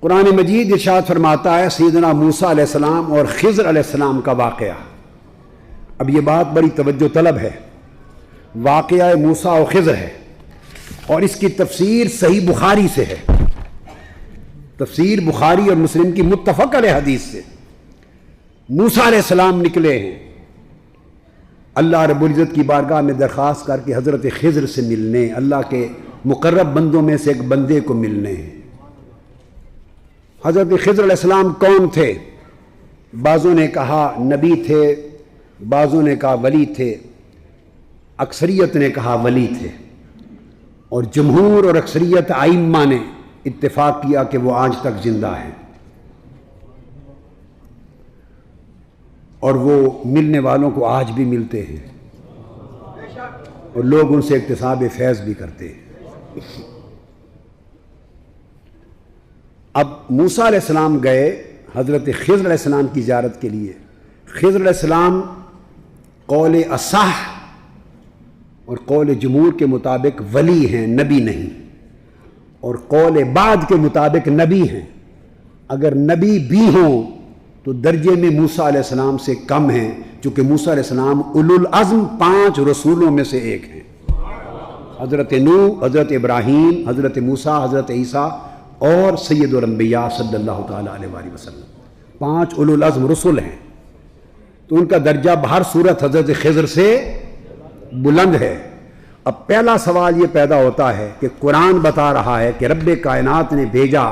قرآن مجید ارشاد فرماتا ہے سیدنا موسیٰ علیہ السلام اور خضر علیہ السلام کا واقعہ. اب یہ بات بڑی توجہ طلب ہے. واقعہ موسیٰ و خضر ہے اور اس کی تفسیر صحیح بخاری سے ہے. تفسیر بخاری اور مسلم کی متفق علیہ حدیث سے. موسیٰ علیہ السلام نکلے ہیں اللہ رب العزت کی بارگاہ میں درخواست کر کے حضرت خضر سے ملنے، اللہ کے مقرب بندوں میں سے ایک بندے کو ملنے ہیں. حضرت خضر علیہ السلام کون تھے؟ بعضوں نے کہا نبی تھے، بعضوں نے کہا ولی تھے، اکثریت نے کہا ولی تھے، اور جمہور اور اکثریت ائمہ نے اتفاق کیا کہ وہ آج تک زندہ ہیں اور وہ ملنے والوں کو آج بھی ملتے ہیں اور لوگ ان سے اکتساب فیض بھی کرتے ہیں. اب موسیٰ علیہ السلام گئے حضرت خضر علیہ السلام کی زیارت کے لیے. خضر علیہ السلام قول اصح اور قول جمہور کے مطابق ولی ہیں، نبی نہیں، اور قول بعد کے مطابق نبی ہیں. اگر نبی بھی ہوں تو درجے میں موسیٰ علیہ السلام سے کم ہیں، چونکہ موسیٰ علیہ السلام اولو العزم 5 رسولوں میں سے ایک ہیں. حضرت نوح، حضرت ابراہیم، حضرت موسیٰ، حضرت عیسیٰ اور سید الانبیاء صلی اللہ تعالیٰ علیہ وآلہ وسلم 5 اولو العزم رسول ہیں. تو ان کا درجہ بہر صورت حضرت خضر سے بلند ہے. اب پہلا سوال یہ پیدا ہوتا ہے کہ قرآن بتا رہا ہے کہ رب کائنات نے بھیجا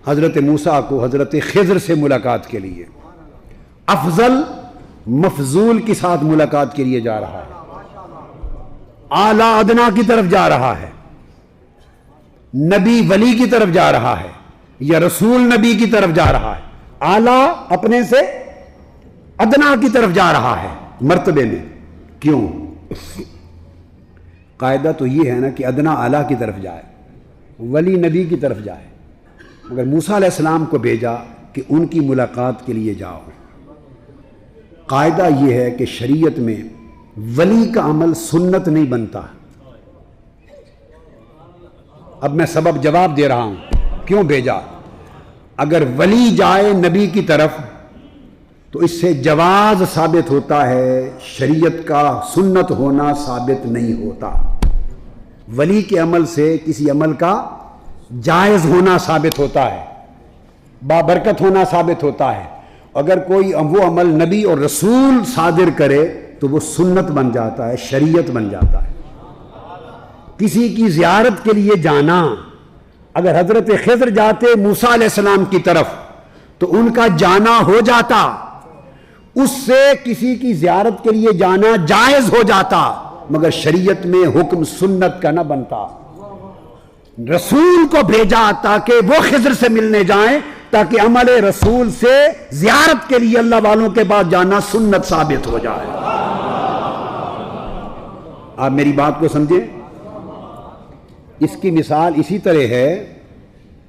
حضرت موسیٰ کو حضرت خضر سے ملاقات کے لیے. افضل مفضول کے ساتھ ملاقات کے لیے جا رہا ہے، اعلیٰ ادنا کی طرف جا رہا ہے، نبی ولی کی طرف جا رہا ہے یا رسول نبی کی طرف جا رہا ہے. اعلیٰ اپنے سے ادنا کی طرف جا رہا ہے مرتبے میں. کیوں؟ قاعدہ تو یہ ہے نا کہ ادنا اعلیٰ کی طرف جائے، ولی نبی کی طرف جائے. مگر موسیٰ علیہ السلام کو بھیجا کہ ان کی ملاقات کے لیے جاؤ. قاعدہ یہ ہے کہ شریعت میں ولی کا عمل سنت نہیں بنتا. اب میں سبب جواب دے رہا ہوں کیوں بھیجا. اگر ولی جائے نبی کی طرف تو اس سے جواز ثابت ہوتا ہے، شریعت کا سنت ہونا ثابت نہیں ہوتا. ولی کے عمل سے کسی عمل کا جائز ہونا ثابت ہوتا ہے، بابرکت ہونا ثابت ہوتا ہے. اگر کوئی وہ عمل نبی اور رسول صادر کرے تو وہ سنت بن جاتا ہے، شریعت بن جاتا ہے. کسی کی زیارت کے لیے جانا، اگر حضرت خضر جاتے موسیٰ علیہ السلام کی طرف تو ان کا جانا ہو جاتا، اس سے کسی کی زیارت کے لیے جانا جائز ہو جاتا، مگر شریعت میں حکم سنت کا نہ بنتا. رسول کو بھیجا تاکہ وہ خضر سے ملنے جائیں، تاکہ عمل رسول سے زیارت کے لیے اللہ والوں کے بعد جانا سنت ثابت ہو جائے. آپ میری بات کو سمجھیں. اس کی مثال اسی طرح ہے،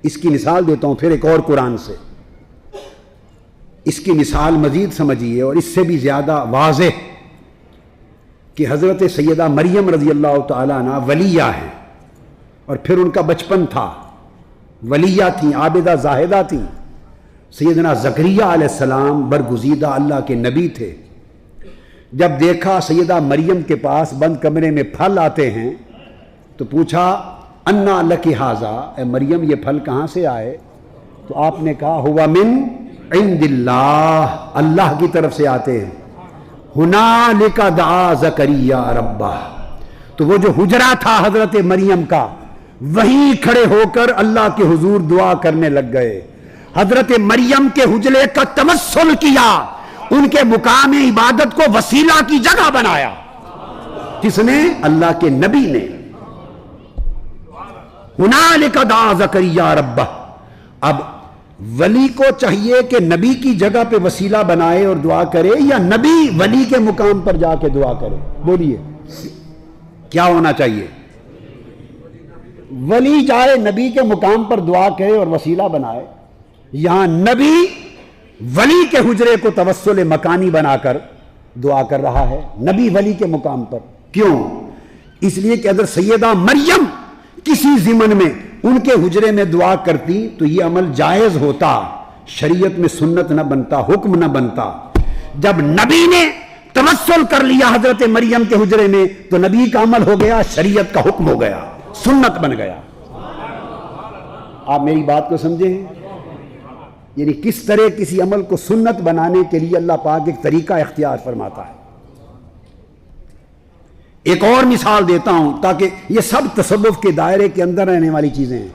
اس کی مثال دیتا ہوں پھر ایک اور قرآن سے. اس کی مثال مزید سمجھیے اور اس سے بھی زیادہ واضح کہ حضرت سیدہ مریم رضی اللہ تعالیٰ عنہ ولیہ ہیں اور پھر ان کا بچپن تھا، ولیہ تھیں، عابدہ زاہدہ تھیں. سیدنا زکریا علیہ السلام برگزیدہ اللہ کے نبی تھے. جب دیکھا سیدہ مریم کے پاس بند کمرے میں پھل آتے ہیں تو پوچھا انا لکی ھذا، اے مریم یہ پھل کہاں سے آئے؟ تو آپ نے کہا ہوا من عند اللہ، اللہ کی طرف سے آتے ہیں. ہنالک دعا زکریا ربہ، تو وہ جو حجرہ تھا حضرت مریم کا وہیں کھڑے ہو کر اللہ کے حضور دعا کرنے لگ گئے. حضرت مریم کے حجرے کا تمثل کیا، ان کے مقام عبادت کو وسیلہ کی جگہ بنایا. کس نے؟ اللہ کے نبی نے. ہنالک دعا زکریا ربہ. اب ولی کو چاہیے کہ نبی کی جگہ پہ وسیلہ بنائے اور دعا کرے، یا نبی ولی کے مقام پر جا کے دعا کرے؟ بولیے کیا ہونا چاہیے؟ ولی جائے نبی کے مقام پر دعا کرے اور وسیلہ بنائے. یہاں نبی ولی کے حجرے کو توسل مکانی بنا کر دعا کر رہا ہے، نبی ولی کے مقام پر. کیوں؟ اس لیے کہ اگر سیدہ مریم کسی ضمن میں ان کے حجرے میں دعا کرتی تو یہ عمل جائز ہوتا، شریعت میں سنت نہ بنتا، حکم نہ بنتا۔ جب نبی نے توسل کر لیا حضرت مریم کے حجرے میں تو نبی کا عمل ہو گیا، شریعت کا حکم ہو گیا، سنت بن گیا۔ آپ میری بات کو سمجھیں؟ یعنی کس طرح کسی عمل کو سنت بنانے کے لیے اللہ پاک ایک طریقہ اختیار فرماتا ہے۔ ایک اور مثال دیتا ہوں تاکہ یہ سب تصوف کے دائرے کے اندر رہنے والی چیزیں ہیں۔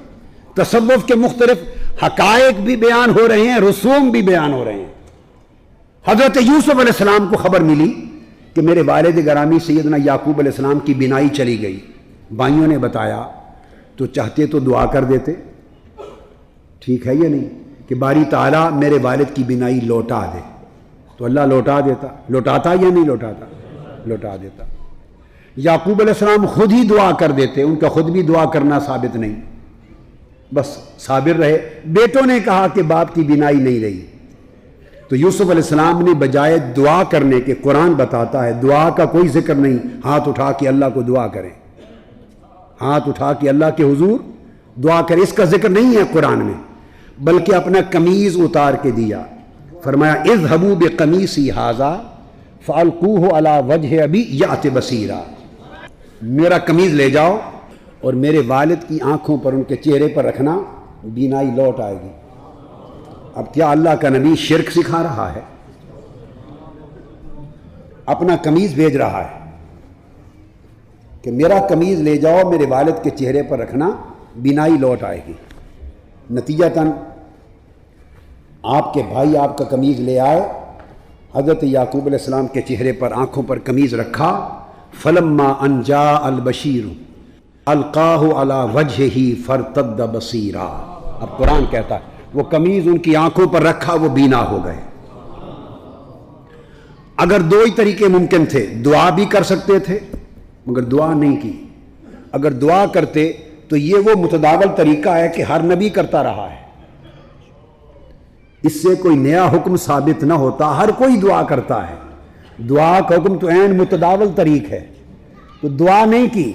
تصوف کے مختلف حقائق بھی بیان ہو رہے ہیں، رسوم بھی بیان ہو رہے ہیں۔ حضرت یوسف علیہ السلام کو خبر ملی کہ میرے والد گرامی سیدنا یعقوب علیہ السلام کی بینائی چلی گئی۔ بھائیوں نے بتایا تو چاہتے تو دعا کر دیتے، ٹھیک ہے یا نہیں، کہ باری تعالیٰ میرے والد کی بینائی لوٹا دے، تو اللہ لوٹا دیتا، لوٹاتا یا نہیں لوٹاتا؟ لوٹا دیتا۔ یعقوب علیہ السلام خود ہی دعا کر دیتے، ان کا خود بھی دعا کرنا ثابت نہیں، بس صابر رہے۔ بیٹوں نے کہا کہ باپ کی بینائی نہیں رہی، تو یوسف علیہ السلام نے بجائے دعا کرنے کے، قرآن بتاتا ہے دعا کا کوئی ذکر نہیں، ہاتھ اٹھا کے اللہ کو دعا کریں، ہاتھ اٹھا کے اللہ کے حضور دعا کریں، اس کا ذکر نہیں ہے قرآن میں، بلکہ اپنا قمیض اتار کے دیا، فرمایا اذهبوا بقمیصی ھذا فالقوہ علی وجہ ابی یأت بصیرا، میرا قمیض لے جاؤ اور میرے والد کی آنکھوں پر، ان کے چہرے پر رکھنا، بینائی لوٹ آئے گی۔ اب کیا اللہ کا نبی شرک سکھا رہا ہے؟ اپنا قمیض بھیج رہا ہے کہ میرا قمیض لے جاؤ، میرے والد کے چہرے پر رکھنا، بینائی لوٹ آئے گی۔ نتیجتاً آپ کے بھائی آپ کا قمیض لے آئے، حضرت یعقوب علیہ السلام کے چہرے پر، آنکھوں پر قمیض رکھا، فلما ان جاء البشیر القاہ علی وجہہ فارتد بصیرا۔ اب قرآن کہتا ہے وہ قمیض ان کی آنکھوں پر رکھا، وہ بینا ہو گئے۔ اگر دو ہی طریقے ممکن تھے، دعا بھی کر سکتے تھے مگر دعا نہیں کی، اگر دعا کرتے تو یہ وہ متداول طریقہ ہے کہ ہر نبی کرتا رہا ہے، اس سے کوئی نیا حکم ثابت نہ ہوتا، ہر کوئی دعا کرتا ہے، دعا کا حکم تو عین متداول طریق ہے، تو دعا نہیں کی،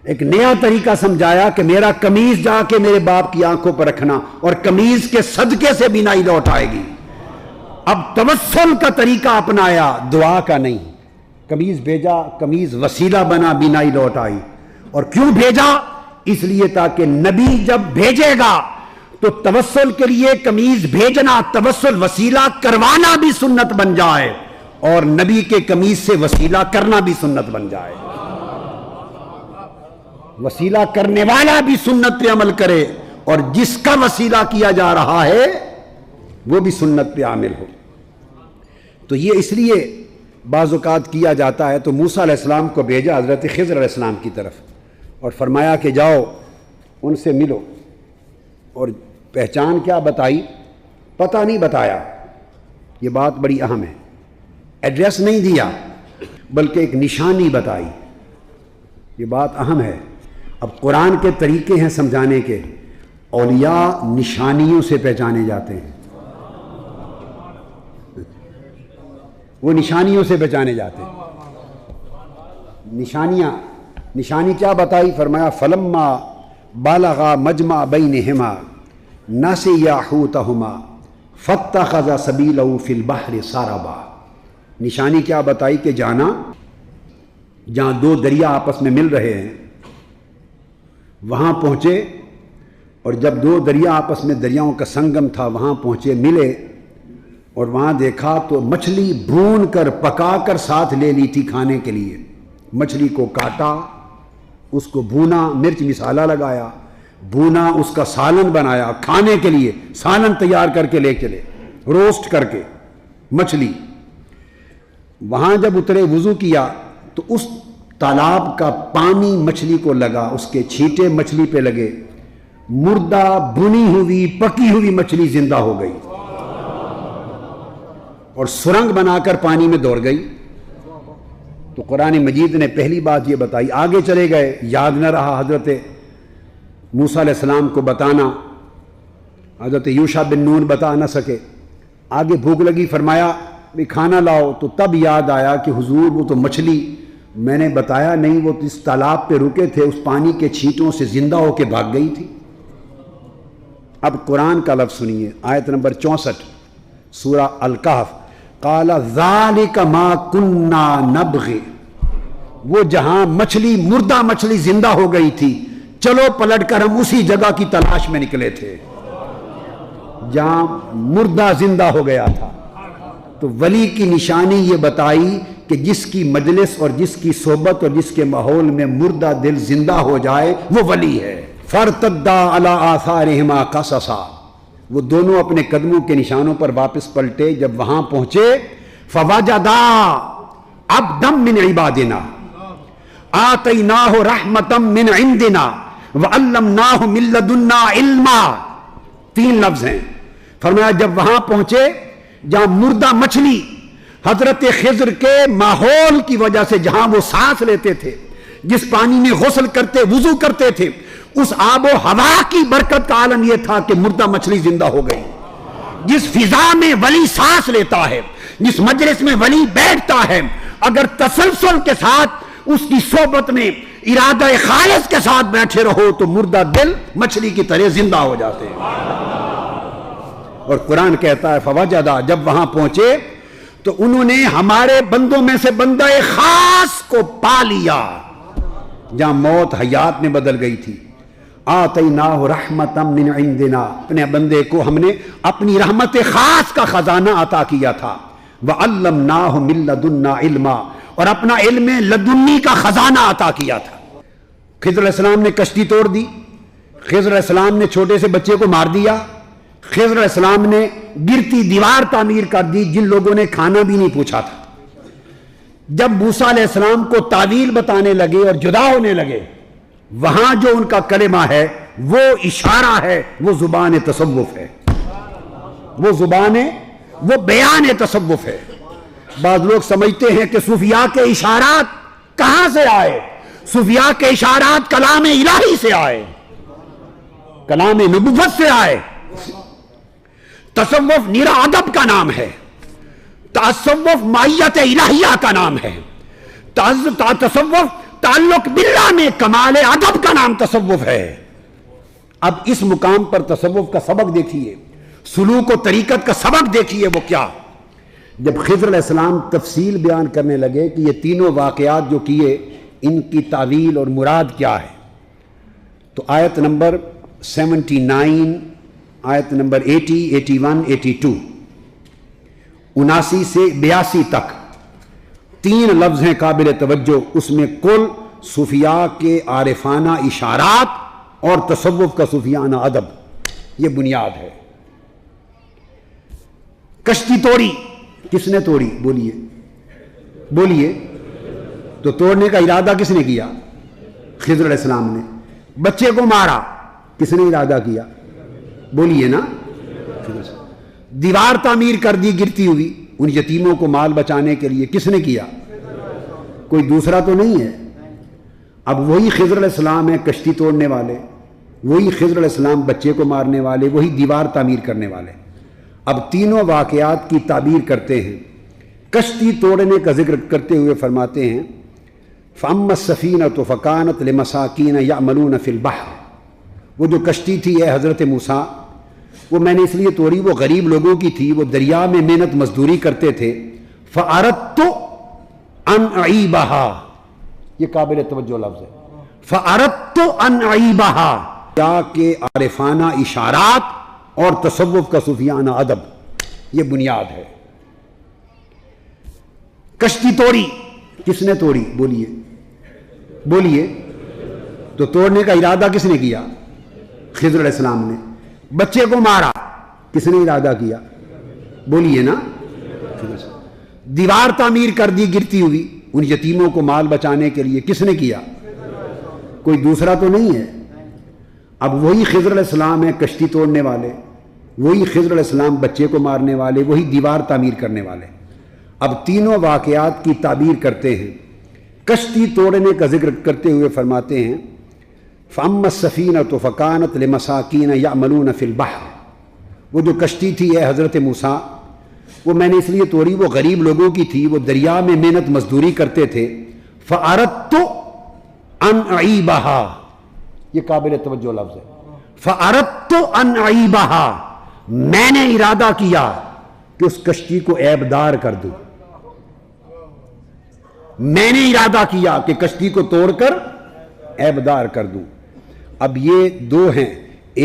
ایک نیا طریقہ سمجھایا کہ میرا قمیض جا کے میرے باپ کی آنکھوں پر رکھنا، اور قمیض کے صدقے سے بینائی لوٹ آئے گی۔ اب توسل کا طریقہ اپنایا، دعا کا نہیں، قمیض بھیجا، قمیض وسیلہ بنا، بینائی لوٹ آئی۔ اور کیوں بھیجا؟ اس لیے تاکہ نبی جب بھیجے گا تو توسل کے لیے قمیض بھیجنا، توسل وسیلہ کروانا بھی سنت بن جائے، اور نبی کے قمیض سے وسیلہ کرنا بھی سنت بن جائے، وسیلہ کرنے والا بھی سنت پہ عمل کرے، اور جس کا وسیلہ کیا جا رہا ہے وہ بھی سنت پہ عامل ہو۔ تو یہ اس لیے بعض اوقات کیا جاتا ہے۔ تو موسیٰ علیہ السلام کو بھیجا حضرت خضر علیہ السلام کی طرف، اور فرمایا کہ جاؤ ان سے ملو، اور پہچان کیا بتائی؟ پتہ نہیں بتایا، یہ بات بڑی اہم ہے، ایڈریس نہیں دیا بلکہ ایک نشانی بتائی، یہ بات اہم ہے۔ اب قرآن کے طریقے ہیں سمجھانے کے، اولیاء نشانیوں سے پہچانے جاتے ہیں، وہ نشانیوں سے پہچانے جاتے ہیں۔ نشانی کیا بتائی؟ فرمایا فلما بالغا مجمع بینہما نسیا حوتہما فاتخذ سبیلہ فی البحر سربا۔ نشانی کیا بتائی؟ کہ جانا جہاں دو دریا آپس میں مل رہے ہیں وہاں پہنچے، اور جب دو دریا آپس میں، دریاؤں کا سنگم تھا، وہاں پہنچے، ملے، اور وہاں دیکھا تو مچھلی بھون کر، پکا کر ساتھ لے لی تھی کھانے کے لیے۔ مچھلی کو کاٹا، اس کو بھونا، مرچ مسالہ لگایا، بھونا، اس کا سالن بنایا، کھانے کے لیے سالن تیار کر کے لے چلے، روسٹ کر کے مچھلی۔ وہاں جب اترے، وضو کیا تو اس تالاب کا پانی مچھلی کو لگا، اس کے چھینٹے مچھلی پہ لگے، مردہ، بھنی ہوئی، پکی ہوئی مچھلی زندہ ہو گئی، اور سرنگ بنا کر پانی میں دوڑ گئی۔ تو قرآن مجید نے پہلی بات یہ بتائی۔ آگے چلے گئے، یاد نہ رہا حضرت موسیٰ علیہ السلام کو بتانا، حضرت یوشع بن نون بتا نہ سکے۔ آگے بھوک لگی، فرمایا بھی کھانا لاؤ، تو تب یاد آیا کہ حضور وہ تو مچھلی میں نے بتایا نہیں، وہ اس تالاب پہ رکے تھے، اس پانی کے چھینٹوں سے زندہ ہو کے بھاگ گئی تھی۔ اب قرآن کا لفظ سنیے، آیت نمبر 64 سورہ الکہف، قال ذالک ما کننا نبغی، وہ جہاں مچھلی، مردہ مچھلی زندہ ہو گئی تھی، چلو پلٹ کر ہم اسی جگہ کی تلاش میں نکلے تھے جہاں مردہ زندہ ہو گیا تھا۔ تو ولی کی نشانی یہ بتائی کہ جس کی مجلس اور جس کی صحبت اور جس کے ماحول میں مردہ دل زندہ ہو جائے وہ ولی ہے۔ فارتدا علی آثارہما قصصا، وہ دونوں اپنے قدموں کے نشانوں پر واپس پلٹے، جب وہاں پہنچے فوجدا عبدا من عبادنا آتیناہ رحمتا من عندنا وعلمناہ من لدنا علما، 3 لفظ ہیں۔ فرمایا جب وہاں پہنچے جہاں مردہ مچھلی حضرت خضر کے ماحول کی وجہ سے جہاں وہ سانس لیتے تھے، جس پانی میں غسل کرتے وضو کرتے تھے، اس آب و ہوا کی برکت کا عالم یہ تھا کہ مردہ مچھلی زندہ ہو گئی۔ جس فضا میں ولی سانس لیتا ہے، جس مجلس میں ولی بیٹھتا ہے، اگر تسلسل کے ساتھ اس کی صحبت میں ارادہ خالص کے ساتھ بیٹھے رہو تو مردہ دل مچھلی کی طرح زندہ ہو جاتے ہیں۔ اور قرآن کہتا ہے فوجدا، جب وہاں پہنچے تو انہوں نے ہمارے بندوں میں سے بندہ خاص کو پا لیا جہاں موت حیات میں بدل گئی تھی۔ آتیناہ رحمتا من عندنا، اپنے بندے کو ہم نے اپنی رحمت خاص کا خزانہ عطا کیا تھا۔ وعلمناہ من لدنا علما، اور اپنا علم لدنی کا خزانہ عطا کیا تھا۔ خضر علیہ السلام نے کشتی توڑ دی، خضر علیہ السلام نے چھوٹے سے بچے کو مار دیا، خضر علیہ السلام نے گرتی دیوار تعمیر کر دی جن لوگوں نے کھانا بھی نہیں پوچھا تھا۔ جب موسیٰ علیہ السلام کو تعویل بتانے لگے اور جدا ہونے لگے، وہاں جو ان کا کلمہ ہے وہ اشارہ ہے، وہ زبان تصوف ہے، وہ بیان تصوف ہے۔ بعض لوگ سمجھتے ہیں کہ صوفیاء کے اشارات کہاں سے آئے؟ صوفیاء کے اشارات کلام الہی سے آئے، کلام نبوت سے آئے۔ تصوف نیرا ادب کا نام ہے، تصوف مائیت الہیہ کا نام ہے، تصوف تعلق باللہ میں کمال ادب کا نام تصوف ہے۔ اب اس مقام پر تصوف کا سبق دیکھیے، سلوک و طریقت کا سبق دیکھیے وہ کیا۔ جب خضر علیہ السلام تفصیل بیان کرنے لگے کہ یہ تینوں واقعات جو کیے ان کی تعویل اور مراد کیا ہے، تو آیت نمبر 79، آیت نمبر 80، 81، 82، 79 سے 82 تک 3 لفظ ہیں قابل توجہ، اس میں کل صوفیاء کے عارفانہ اشارات اور تصوف کا صوفیانہ ادب، یہ بنیاد ہے۔ کشتی توڑی، کس نے توڑی؟ بولیے، تو توڑنے کا ارادہ کس نے کیا؟ خضر علیہ السلام نے۔ بچے کو مارا، کس نے ارادہ کیا؟ بولیے نا۔ دیوار تعمیر کر دی گرتی ہوئی ان یتیموں کو مال بچانے کے لیے، کس نے کیا؟ کوئی دوسرا تو نہیں ہے۔ اب وہی خضر علیہ السلام ہے کشتی توڑنے والے، وہی خضر علیہ السلام بچے کو مارنے والے، وہی دیوار تعمیر کرنے والے۔ اب تینوں واقعات کی تعبیر کرتے ہیں۔ کشتی توڑنے کا ذکر کرتے ہوئے فرماتے ہیں فَأَمَّا السَّفِينَةُ فَكَانَتْ لِمَسَاكِينَ يَعْمَلُونَ فِي الْبَحْرِ، وہ جو کشتی تھی اے حضرت موسیٰ، وہ میں نے اس لیے توڑی، وہ غریب لوگوں کی تھی، وہ دریا میں محنت مزدوری کرتے تھے۔ فَأَرَدْتُ أَنْ أَعِيبَهَا، یہ قابل توجہ لفظ ہے، فَأَرَدْتُ أَنْ أَعِيبَهَا، کیا کہ عارفانہ اشارات اور تصوف کا صوفیانہ ادب، یہ بنیاد ہے۔ کشتی توڑی، کس نے توڑی؟ بولیے، تو توڑنے کا ارادہ کس نے کیا؟ خضر علیہ السلام نے۔ بچے کو مارا، کس نے ارادہ کیا؟ بولیے نا۔ دیوار تعمیر کر دی گرتی ہوئی ان یتیموں کو مال بچانے کے لیے، کس نے کیا؟ کوئی دوسرا تو نہیں ہے۔ اب وہی خضر علیہ السلام ہے کشتی توڑنے والے، وہی خضر علیہ السلام بچے کو مارنے والے، وہی دیوار تعمیر کرنے والے۔ اب تینوں واقعات کی تعبیر کرتے ہیں۔ کشتی توڑنے کا ذکر کرتے ہوئے فرماتے ہیں فَأَمَّا السَّفِينَةُ فَكَانَتْ لِمَسَاكِينَ يَعْمَلُونَ فِي الْبَحْرِ، وہ جو کشتی تھی اے حضرت موسیٰ، وہ میں نے اس لیے توڑی، وہ غریب لوگوں کی تھی، وہ دریا میں محنت مزدوری کرتے تھے۔ فَأَرَدْتُ أَنْ أَعِيبَهَا، یہ قابل توجہ لفظ ہے، فَأَرَدْتُ فَأَرَدْتُ أَنْ أَعِيبَهَا، میں نے ارادہ کیا کہ اس کشتی کو عیب دار کر دوں، میں نے ارادہ کیا کہ کشتی کو توڑ کر عیب دار کر دوں۔ اب یہ دو ہیں،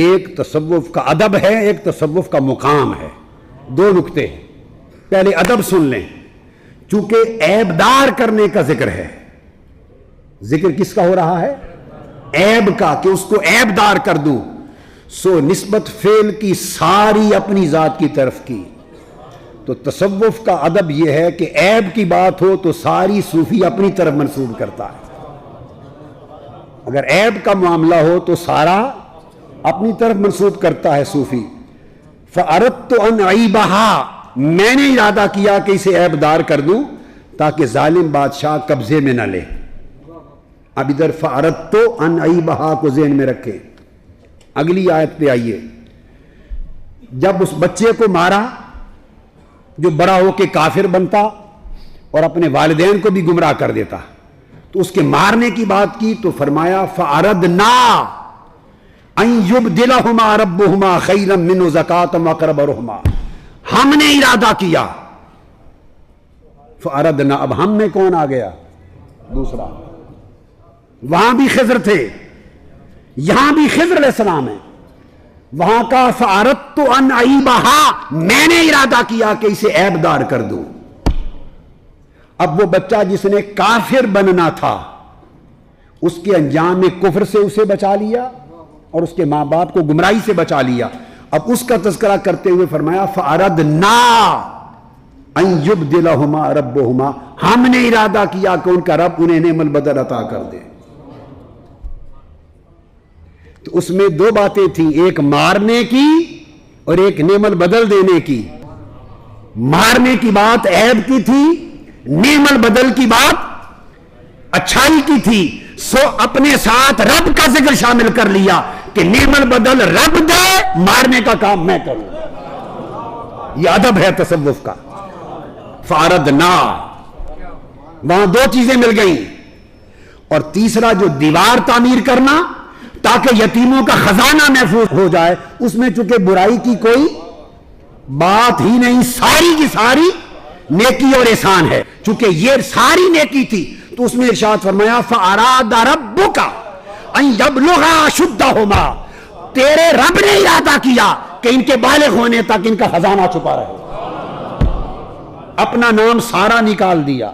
ایک تصوف کا ادب ہے، ایک تصوف کا مقام ہے، دو نکتے ہیں۔ پہلے ادب سن لیں، چونکہ عیب دار کرنے کا ذکر ہے، ذکر کس کا ہو رہا ہے؟ عیب کا، کہ اس کو عیب دار کر دوں، سو نسبت فعل کی ساری اپنی ذات کی طرف کی۔ تو تصوف کا ادب یہ ہے کہ عیب کی بات ہو تو ساری صوفی اپنی طرف منسوب کرتا ہے، اگر عیب کا معاملہ ہو تو سارا اپنی طرف منسوب کرتا ہے صوفی۔ فَأَرَدْتُ أَنْ أَعِيبَهَا، میں نے ارادہ کیا کہ اسے عیب دار کر دوں تاکہ ظالم بادشاہ قبضے میں نہ لے۔ اب ادھر فَأَرَدْتُ أَنْ أَعِيبَهَا کو ذہن میں رکھیں۔ اگلی آیت پہ آئیے، جب اس بچے کو مارا جو بڑا ہو کے کافر بنتا اور اپنے والدین کو بھی گمراہ کر دیتا، تو اس کے مارنے کی بات کی تو فرمایا فَأَرَدْنَا أَن يُبْدِلَهُمَا رَبُّهُمَا خَيْرًا مِّنْهُ زَكَاةً وَأَقْرَبَ رُحْمًا، ہم نے ارادہ کیا۔ فَأَرَدْنَا، اب ہم میں کون آ گیا؟ دوسرا، وہاں بھی خضر تھے، یہاں بھی خضر علیہ السلام ہے۔ وہاں کا فَأَرَدْتُ أَنْ أَعِيبَهَا، میں نے ارادہ کیا کہ اسے عیب دار کر دوں۔ اب وہ بچہ جس نے کافر بننا تھا، اس کے انجام میں کفر سے اسے بچا لیا اور اس کے ماں باپ کو گمراہی سے بچا لیا۔ اب اس کا تذکرہ کرتے ہوئے فرمایا فَأَرَدْنَا أَن يُبْدِلَهُمَا رَبُّهُمَا، ہم نے ارادہ کیا کہ ان کا رب انہیں نعم البدل عطا کر دے۔ تو اس میں دو باتیں تھیں، ایک مارنے کی اور ایک نعم البدل دینے کی۔ مارنے کی بات عیب کی تھی، نعم البدل کی بات اچھائی کی تھی، سو اپنے ساتھ رب کا ذکر شامل کر لیا کہ نعم البدل رب دے، مارنے کا کام میں کروں۔ یہ ادب ہے تصوف کا۔ فَأَرَدْنَا، وہاں دو چیزیں مل گئیں، اور تیسرا جو دیوار تعمیر کرنا تاکہ یتیموں کا خزانہ محفوظ ہو جائے، اس میں چونکہ برائی کی کوئی بات ہی نہیں، ساری کی ساری نیکی اور احسان ہے۔ چونکہ یہ ساری نیکی تھی تو اس میں ارشاد فرمایا فَأَرَادَ رَبُّكَ أَن يَبْلُغَا أَشُدَّهُمَا، تیرے رب نے ارادہ کیا کہ ان کے بالغ ہونے تک ان کا خزانہ چھپا رہے۔ اپنا نام سارا نکال دیا،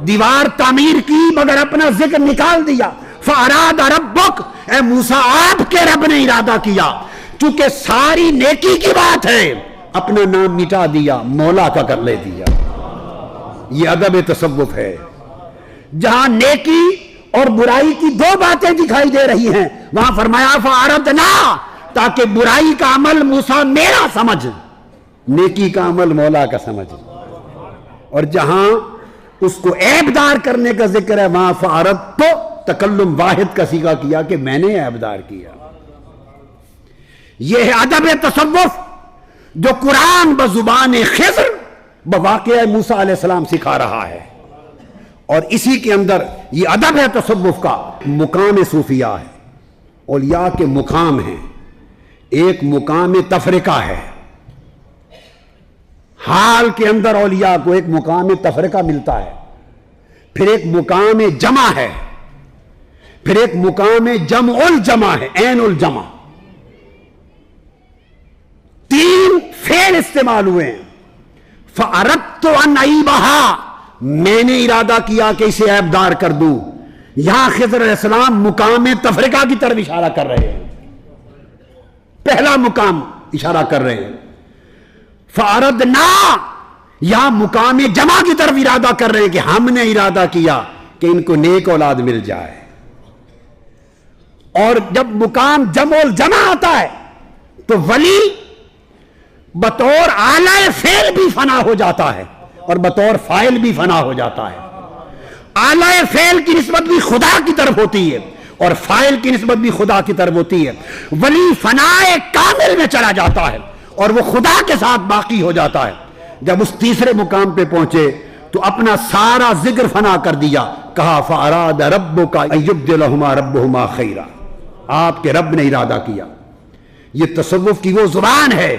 دیوار تعمیر کی مگر اپنا ذکر نکال دیا۔ فَأَرَادَ رَبُّكَ، اے موسیٰ آپ کے رب نے ارادہ کیا، چونکہ ساری نیکی کی بات ہے، اپنا نام مٹا دیا، مولا کا کر لے دیا۔ یہ ادب تصوف ہے۔ جہاں نیکی اور برائی کی دو باتیں دکھائی دے رہی ہیں، وہاں فرمایا فَأَرَدْنَا، تاکہ برائی کا عمل موسیٰ میرا سمجھ، نیکی کا عمل مولا کا سمجھ۔ اور جہاں اس کو عیب دار کرنے کا ذکر ہے، وہاں فَأَرَدْتُ، تکلم واحد کا صیغہ کیا کہ میں نے عیب دار کیا۔ یہ ہے ادب تصوف جو قرآن بزبان خضر بواقعہ موسیٰ علیہ السلام سکھا رہا ہے، اور اسی کے اندر یہ ادب ہے تصوف کا۔ مقام صوفیاء ہے، اولیاء کے مقام ہیں، ایک مقام تفرقہ ہے، حال کے اندر اولیاء کو ایک مقام تفرقہ ملتا ہے، پھر ایک مقام جمع ہے، پھر ایک مقام جمع الجمع ہے، عین الجمع۔ تین فعل استعمال ہوئے ہیں۔ فَأَرَدْتُ أَنْ أَعِيبَهَا، میں نے ارادہ کیا کہ اسے عیب دار کر دوں۔ یہاں خضر علیہ السلام مقام تفرقہ کی طرف اشارہ کر رہے ہیں، پہلا مقام اشارہ کر رہے ہیں۔ فَأَرَدْنَا، یہاں مقام جمع کی طرف ارادہ کر رہے ہیں کہ ہم نے ارادہ کیا کہ ان کو نیک اولاد مل جائے۔ اور جب مقام جمع الجمع آتا ہے تو ولی بطور اعلی فعل بھی فنا ہو جاتا ہے اور بطور فاعل بھی فنا ہو جاتا ہے۔ اعلی فعل کی نسبت بھی خدا کی طرف ہوتی ہے اور فاعل کی نسبت بھی خدا کی طرف ہوتی ہے۔ ولی فنائے کامل میں چلا جاتا ہے اور وہ خدا کے ساتھ باقی ہو جاتا ہے۔ جب اس تیسرے مقام پہ پہنچے تو اپنا سارا ذکر فنا کر دیا، کہا فَأَرَادَ رَبُّكَ أَن يُبْدِلَهُمَا رَبُّهُمَا خَيْرًا، آپ کے رب نے ارادہ کیا یہ تصوف کی وہ زبان ہے،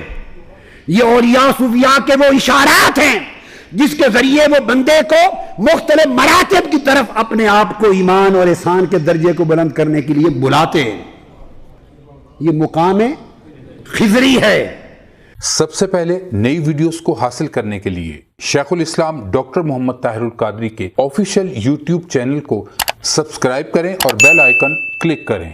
یہ اولیاء صوفیاء کے وہ اشارات ہیں جس کے ذریعے وہ بندے کو مختلف مراتب کی طرف اپنے آپ کو ایمان اور احسان کے درجے کو بلند کرنے کے لیے بلاتے ہیں۔ یہ مقام خضری ہے۔ سب سے پہلے نئی ویڈیوز کو حاصل کرنے کے لیے شیخ الاسلام ڈاکٹر محمد طاہر القادری کے آفیشیل یوٹیوب چینل کو سبسکرائب کریں اور بیل آئیکن کلک کریں۔